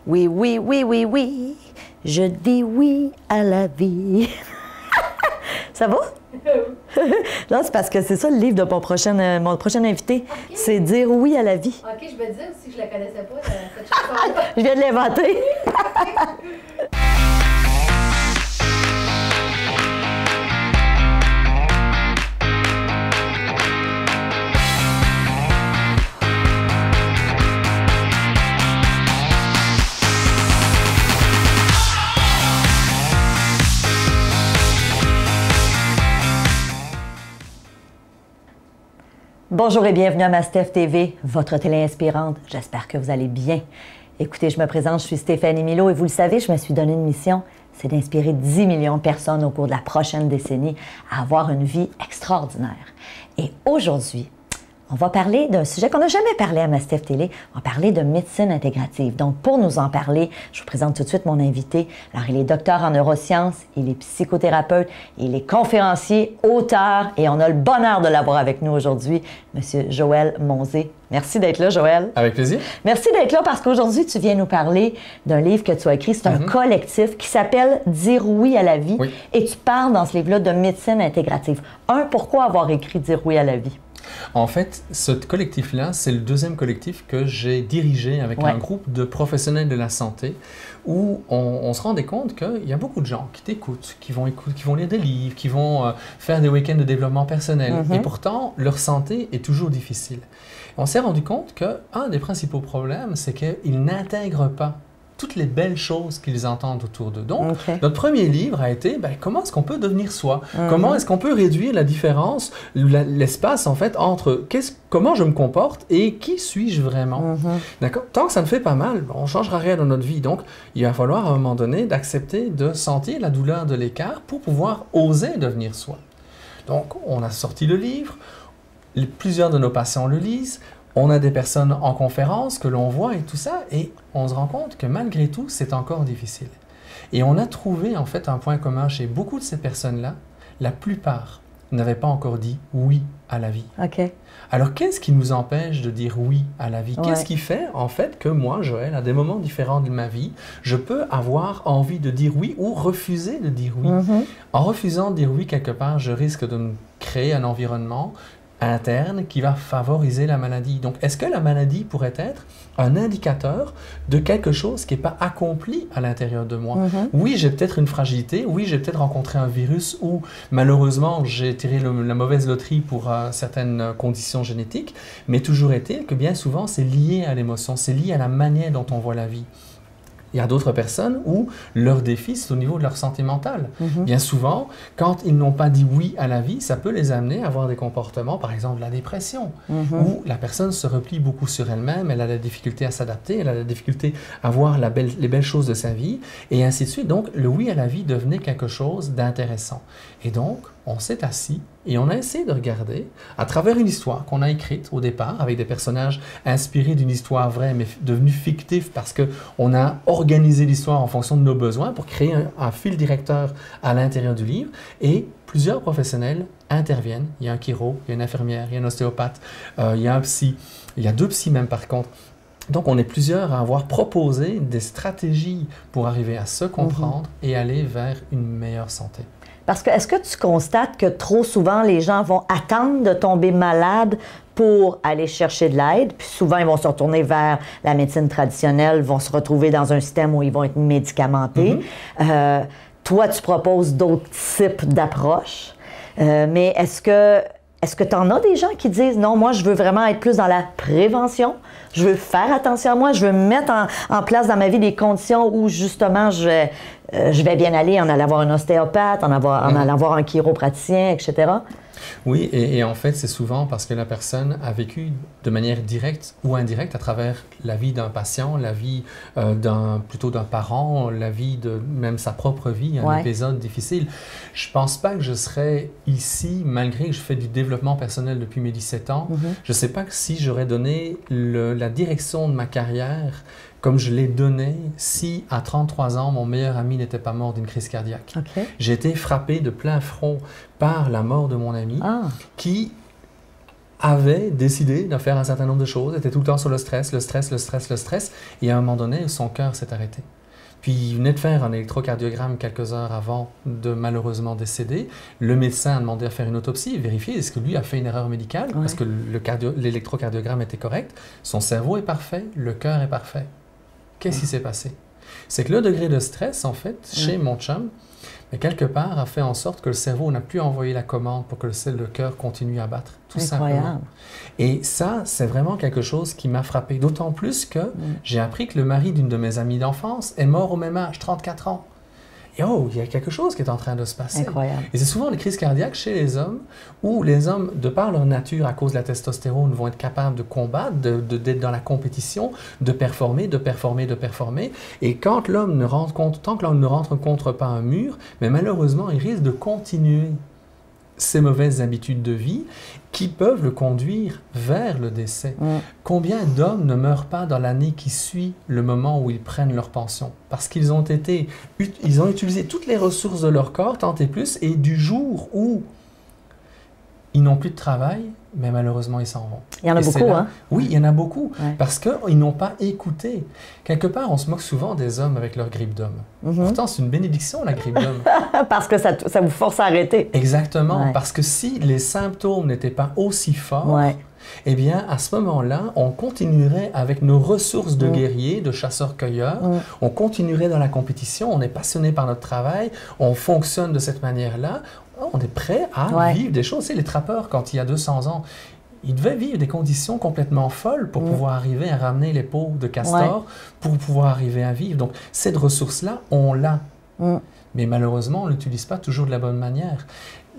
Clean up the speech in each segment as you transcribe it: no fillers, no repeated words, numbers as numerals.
Oui, oui, oui, oui, oui, je dis oui à la vie. Ça va? Non, c'est parce que c'est ça le livre de mon prochain invité. Okay. C'est dire oui à la vie. OK, je me disais aussi que je la connaissais pas, cette chanson-là. Je viens de l'inventer. Bonjour et bienvenue à Mastef TV, votre télé inspirante. J'espère que vous allez bien. Écoutez, je me présente, je suis Stéphanie Milo et vous le savez, je me suis donné une mission, c'est d'inspirer 10 millions de personnes au cours de la prochaine décennie à avoir une vie extraordinaire. Et aujourd'hui, on va parler d'un sujet qu'on n'a jamais parlé à Mastef Télé. On va parler de médecine intégrative. Donc, pour nous en parler, je vous présente tout de suite mon invité. Alors, il est docteur en neurosciences, il est psychothérapeute, il est conférencier, auteur, et on a le bonheur de l'avoir avec nous aujourd'hui, M. Joël Monzé. Merci d'être là, Joël. Avec plaisir. Merci d'être là parce qu'aujourd'hui, tu viens nous parler d'un livre que tu as écrit. C'est un collectif qui s'appelle « Dire oui à la vie ». Oui. Et tu parles dans ce livre-là de médecine intégrative. Pourquoi avoir écrit « Dire oui à la vie » ? En fait, ce collectif-là, c'est le deuxième collectif que j'ai dirigé avec un groupe de professionnels de la santé où on se rendait compte qu'il y a beaucoup de gens qui t'écoutent, qui vont lire des livres, qui vont faire des week-ends de développement personnel. Et pourtant, leur santé est toujours difficile. On s'est rendu compte qu'un des principaux problèmes, c'est qu'ils n'intègrent pas toutes les belles choses qu'ils entendent autour d'eux. Donc, notre premier livre a été comment est-ce qu'on peut devenir soi? Comment est-ce qu'on peut réduire la différence, l'espace en fait, entre comment je me comporte et qui suis-je vraiment? D'accord? Tant que ça ne fait pas mal, on ne changera rien dans notre vie. Donc, il va falloir à un moment donné d'accepter de sentir la douleur de l'écart pour pouvoir oser devenir soi. Donc, on a sorti le livre, plusieurs de nos patients le lisent, on a des personnes en conférence que l'on voit et tout ça, et on se rend compte que malgré tout, c'est encore difficile. Et on a trouvé en fait un point commun chez beaucoup de ces personnes-là. La plupart n'avaient pas encore dit oui à la vie. Alors, qu'est-ce qui nous empêche de dire oui à la vie? Qu'est-ce qui fait en fait que moi, Joël, à des moments différents de ma vie, je peux avoir envie de dire oui ou refuser de dire oui? En refusant de dire oui quelque part, je risque de me créer un environnement interne qui va favoriser la maladie. Donc, est-ce que la maladie pourrait être un indicateur de quelque chose qui n'est pas accompli à l'intérieur de moi? Oui, j'ai peut-être une fragilité, oui, j'ai peut-être rencontré un virus ou malheureusement, j'ai tiré la mauvaise loterie pour certaines conditions génétiques, mais toujours est-il que bien souvent, c'est lié à l'émotion, c'est lié à la manière dont on voit la vie. Il y a d'autres personnes où leur défi, c'est au niveau de leur santé mentale. Bien souvent, quand ils n'ont pas dit oui à la vie, ça peut les amener à avoir des comportements, par exemple la dépression, où la personne se replie beaucoup sur elle-même, elle a la difficulté à s'adapter, elle a la difficulté à voir les belles choses de sa vie, et ainsi de suite. Donc, le oui à la vie devenait quelque chose d'intéressant. Et donc, on s'est assis et on a essayé de regarder, à travers une histoire qu'on a écrite au départ, avec des personnages inspirés d'une histoire vraie, mais devenue fictive parce qu'on a organisé l'histoire en fonction de nos besoins pour créer un fil directeur à l'intérieur du livre. Et plusieurs professionnels interviennent. Il y a un chiro, il y a une infirmière, il y a un ostéopathe, il y a un psy, il y a 2 psys même par contre. Donc, on est plusieurs à avoir proposé des stratégies pour arriver à se comprendre et aller vers une meilleure santé. Parce que est-ce que tu constates que trop souvent, les gens vont attendre de tomber malade pour aller chercher de l'aide, puis souvent, ils vont se retourner vers la médecine traditionnelle, vont se retrouver dans un système où ils vont être médicamentés. Toi, tu proposes d'autres types d'approches, mais est-ce que tu en as des gens qui disent « Non, moi, je veux vraiment être plus dans la prévention, je veux faire attention à moi, je veux mettre en place dans ma vie des conditions où, justement, je vais bien aller, en allant voir un ostéopathe, en allant voir un chiropraticien, etc. » Oui, et en fait, c'est souvent parce que la personne a vécu de manière directe ou indirecte à travers la vie d'un patient, la vie plutôt d'un parent, la vie de même sa propre vie, un épisode difficile. Je ne pense pas que je serais ici, malgré que je fais du développement personnel depuis mes 17 ans. Je ne sais pas si j'aurais donné la direction de ma carrière comme je l'ai donné si, à 33 ans, mon meilleur ami n'était pas mort d'une crise cardiaque. J'ai été frappé de plein front par la mort de mon ami qui avait décidé de faire un certain nombre de choses, était tout le temps sur le stress, et à un moment donné, son cœur s'est arrêté. Puis il venait de faire un électrocardiogramme quelques heures avant de malheureusement décéder. Le médecin a demandé à faire une autopsie, vérifier est-ce que lui a fait une erreur médicale, parce que l'électrocardiogramme était correct, son cerveau est parfait, le cœur est parfait. Qu'est-ce qui s'est passé? C'est que le degré de stress, en fait, chez mon chum, mais quelque part, a fait en sorte que le cerveau n'a plus envoyé la commande pour que le cœur continue à battre, tout simplement. Et ça, c'est vraiment quelque chose qui m'a frappé. D'autant plus que j'ai appris que le mari d'une de mes amies d'enfance est mort au même âge, 34 ans. Et oh, il y a quelque chose qui est en train de se passer. Incroyable. Et c'est souvent les crises cardiaques chez les hommes, où les hommes, de par leur nature, à cause de la testostérone, vont être capables de combattre, d'être dans la compétition, de performer. Et quand l'homme ne rencontre pas un mur, mais malheureusement, il risque de continuer ces mauvaises habitudes de vie qui peuvent le conduire vers le décès. Combien d'hommes ne meurent pas dans l'année qui suit le moment où ils prennent leur pension? Parce qu'ils ont utilisé toutes les ressources de leur corps, tant et plus, et du jour où ils n'ont plus de travail, mais malheureusement, ils s'en vont. Il y en a beaucoup, hein? Oui, il y en a beaucoup, parce qu'ils n'ont pas écouté. Quelque part, on se moque souvent des hommes avec leur grippe d'homme. Pourtant, c'est une bénédiction, la grippe d'homme. Parce que ça vous force à arrêter. Exactement, parce que si les symptômes n'étaient pas aussi forts, eh bien, à ce moment-là, on continuerait avec nos ressources de guerriers, de chasseurs-cueilleurs, on continuerait dans la compétition, on est passionné par notre travail, on fonctionne de cette manière-là, on est prêt à vivre des choses. Tu sais, les trappeurs, quand il y a 200 ans, ils devaient vivre des conditions complètement folles pour pouvoir arriver à ramener les peaux de castor, pour pouvoir arriver à vivre. Donc, cette ressource-là, on l'a. Mais malheureusement, on ne l'utilise pas toujours de la bonne manière.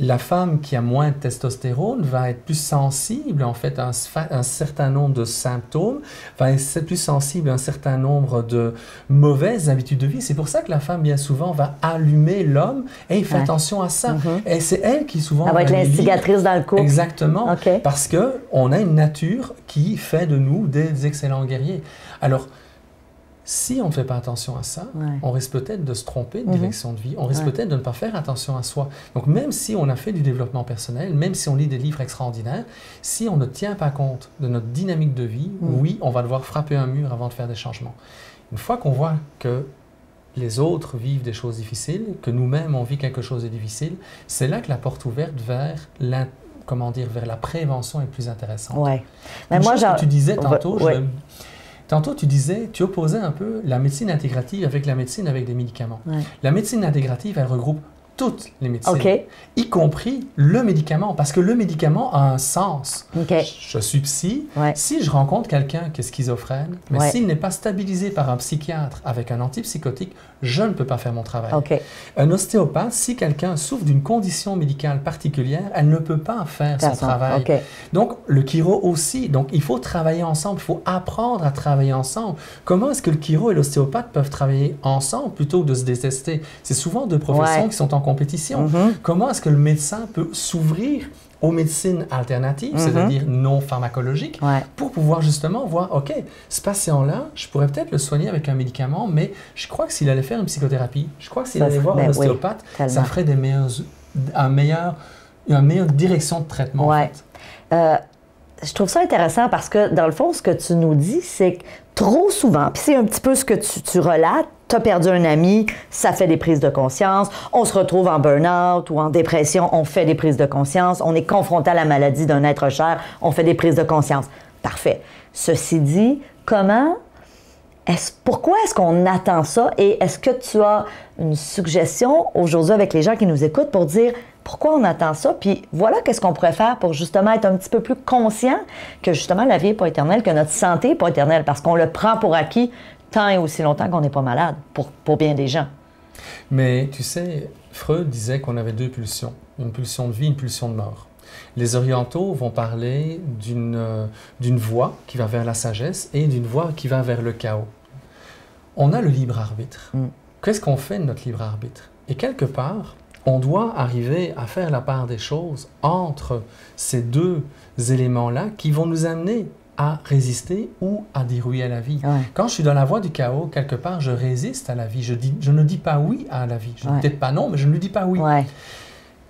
La femme qui a moins de testostérone va être plus sensible en fait à un certain nombre de symptômes, va être plus sensible à un certain nombre de mauvaises habitudes de vie. C'est pour ça que la femme, bien souvent, va allumer l'homme et il fait attention à ça. Et c'est elle qui souvent... Elle va être l'instigatrice dans le couple. Exactement. Parce qu'on a une nature qui fait de nous des excellents guerriers. Alors, si on ne fait pas attention à ça, on risque peut-être de se tromper de direction de vie, on risque peut-être de ne pas faire attention à soi. Donc même si on a fait du développement personnel, même si on lit des livres extraordinaires, si on ne tient pas compte de notre dynamique de vie, oui, on va devoir frapper un mur avant de faire des changements. Une fois qu'on voit que les autres vivent des choses difficiles, que nous-mêmes on vit quelque chose de difficile, c'est là que la porte ouverte vers vers la prévention est plus intéressante. Mais moi, que tu disais tantôt, tantôt, tu disais, tu opposais un peu la médecine intégrative avec la médecine avec des médicaments. La médecine intégrative, elle regroupe toutes les médecines, y compris le médicament, parce que le médicament a un sens. Je suis psy, si je rencontre quelqu'un qui est schizophrène, mais s'il n'est pas stabilisé par un psychiatre avec un antipsychotique, je ne peux pas faire mon travail. Un ostéopathe, si quelqu'un souffre d'une condition médicale particulière, elle ne peut pas faire son travail. Donc, le chiro aussi. Donc, il faut travailler ensemble, il faut apprendre à travailler ensemble. Comment est-ce que le chiro et l'ostéopathe peuvent travailler ensemble plutôt que de se détester? C'est souvent deux professions qui sont en compétition. Comment est-ce que le médecin peut s'ouvrir aux médecines alternatives, c'est-à-dire non pharmacologiques, pour pouvoir justement voir, OK, ce patient-là, je pourrais peut-être le soigner avec un médicament, mais je crois que s'il allait faire une psychothérapie, je crois que s'il allait voir un ostéopathe, ça ferait une meilleure direction de traitement. En fait. Je trouve ça intéressant parce que, dans le fond, ce que tu nous dis, c'est que trop souvent, puis c'est un petit peu ce que tu relates, tu as perdu un ami, ça fait des prises de conscience, on se retrouve en burn-out ou en dépression, on fait des prises de conscience, on est confronté à la maladie d'un être cher, on fait des prises de conscience. Parfait. Ceci dit, pourquoi est-ce qu'on attend ça et est-ce que tu as une suggestion aujourd'hui avec les gens qui nous écoutent pour dire pourquoi on attend ça, puis voilà qu'est-ce qu'on pourrait faire pour justement être un petit peu plus conscient que justement la vie n'est pas éternelle, que notre santé n'est pas éternelle, parce qu'on le prend pour acquis tant et aussi longtemps qu'on n'est pas malade, pour bien des gens. Mais tu sais, Freud disait qu'on avait deux pulsions, une pulsion de vie, une pulsion de mort. Les orientaux vont parler d'une voie qui va vers la sagesse et d'une voie qui va vers le chaos. On a le libre arbitre. Qu'est-ce qu'on fait de notre libre arbitre? Et quelque part, on doit arriver à faire la part des choses entre ces deux éléments-là qui vont nous amener à résister ou à dérouiller à la vie. Quand je suis dans la voie du chaos, quelque part, je résiste à la vie. Je ne dis pas oui à la vie. Je ne dis peut-être pas non, mais je ne lui dis pas oui.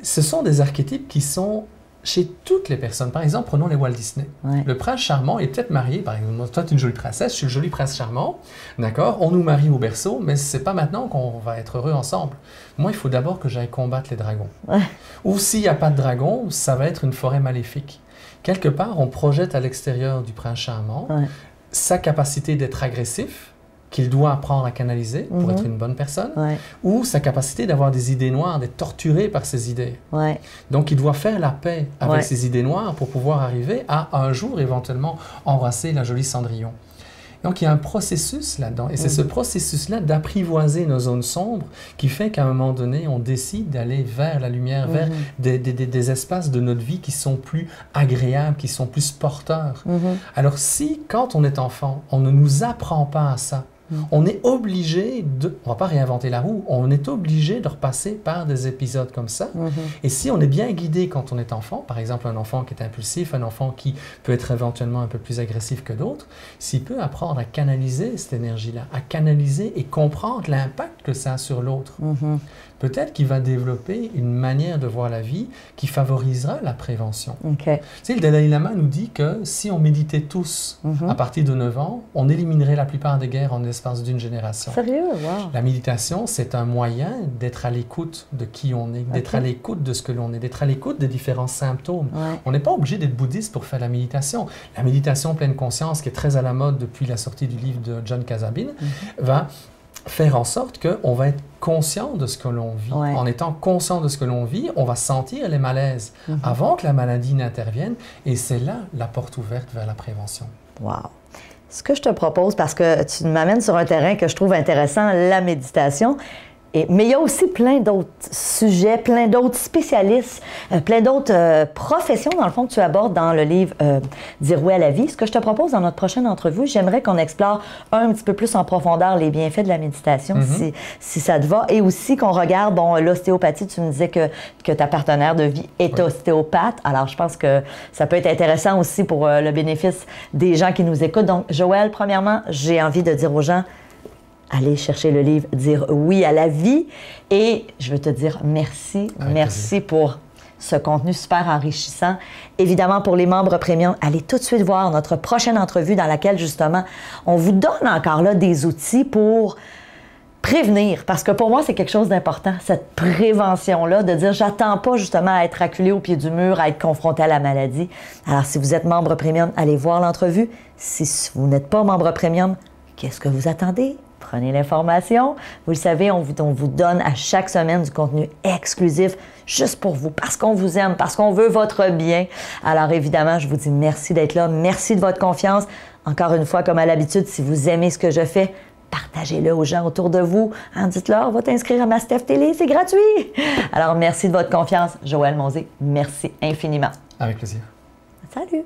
Ce sont des archétypes qui sont chez toutes les personnes. Par exemple, prenons les Walt Disney. Ouais. Le prince charmant est peut-être marié, par exemple, toi tu es une jolie princesse, je suis le joli prince charmant, d'accord? On nous marie au berceau, mais c'est pas maintenant qu'on va être heureux ensemble. Moi, il faut d'abord que j'aille combattre les dragons. Ouais. Ou s'il n'y a pas de dragons, ça va être une forêt maléfique. Quelque part, on projette à l'extérieur du prince charmant sa capacité d'être agressif, qu'il doit apprendre à canaliser pour être une bonne personne, ou sa capacité d'avoir des idées noires, d'être torturé par ses idées. Donc, il doit faire la paix avec ses idées noires pour pouvoir arriver à un jour, éventuellement, embrasser la jolie Cendrillon. Donc, il y a un processus là-dedans. Et c'est ce processus-là d'apprivoiser nos zones sombres qui fait qu'à un moment donné, on décide d'aller vers la lumière, vers des espaces de notre vie qui sont plus agréables, qui sont plus porteurs. Alors, si, quand on est enfant, on ne nous apprend pas à ça, on est obligé de... On ne va pas réinventer la roue, on est obligé de repasser par des épisodes comme ça. Et si on est bien guidé quand on est enfant, par exemple un enfant qui est impulsif, un enfant qui peut être éventuellement un peu plus agressif que d'autres, s'il peut apprendre à canaliser cette énergie-là, à canaliser et comprendre l'impact que ça a sur l'autre, peut-être qu'il va développer une manière de voir la vie qui favorisera la prévention. Tu sais, le Dalai Lama nous dit que si on méditait tous à partir de 9 ans, on éliminerait la plupart des guerres en l'espace d'une génération. Sérieux? Wow. La méditation, c'est un moyen d'être à l'écoute de qui on est, d'être à l'écoute de ce que l'on est, d'être à l'écoute des différents symptômes. On n'est pas obligé d'être bouddhiste pour faire la méditation. La méditation pleine conscience, qui est très à la mode depuis la sortie du livre de Jon Kabat-Zinn, va faire en sorte qu'on va être conscient de ce que l'on vit. En étant conscient de ce que l'on vit, on va sentir les malaises avant que la maladie n'intervienne, et c'est là la porte ouverte vers la prévention. Wow! Ce que je te propose, parce que tu m'amènes sur un terrain que je trouve intéressant, la méditation, mais il y a aussi plein d'autres sujets, plein d'autres spécialistes, plein d'autres professions, dans le fond, que tu abordes dans le livre Dire oui à la vie. Ce que je te propose dans notre prochaine entrevue, j'aimerais qu'on explore un petit peu plus en profondeur les bienfaits de la méditation, si ça te va, et aussi qu'on regarde, bon, l'ostéopathie, tu me disais que ta partenaire de vie est ostéopathe, alors je pense que ça peut être intéressant aussi pour le bénéfice des gens qui nous écoutent. Donc, Joël, premièrement, j'ai envie de dire aux gens, allez chercher le livre « Dire oui à la vie » et je veux te dire merci. Merci pour ce contenu super enrichissant. Évidemment, pour les membres premium, allez tout de suite voir notre prochaine entrevue dans laquelle, justement, on vous donne encore là des outils pour prévenir, parce que pour moi, c'est quelque chose d'important, cette prévention-là, de dire, j'attends pas justement à être acculé au pied du mur, à être confronté à la maladie. Alors, si vous êtes membre premium, allez voir l'entrevue. Si vous n'êtes pas membre premium, qu'est-ce que vous attendez? Prenez l'information. Vous le savez, on vous donne à chaque semaine du contenu exclusif juste pour vous, parce qu'on vous aime, parce qu'on veut votre bien. Alors évidemment, je vous dis merci d'être là. Merci de votre confiance. Encore une fois, comme à l'habitude, si vous aimez ce que je fais, partagez-le aux gens autour de vous. Dites-leur, va t'inscrire à ma Steph Télé, c'est gratuit. Alors merci de votre confiance. Joël Monzé, merci infiniment. Avec plaisir. Salut.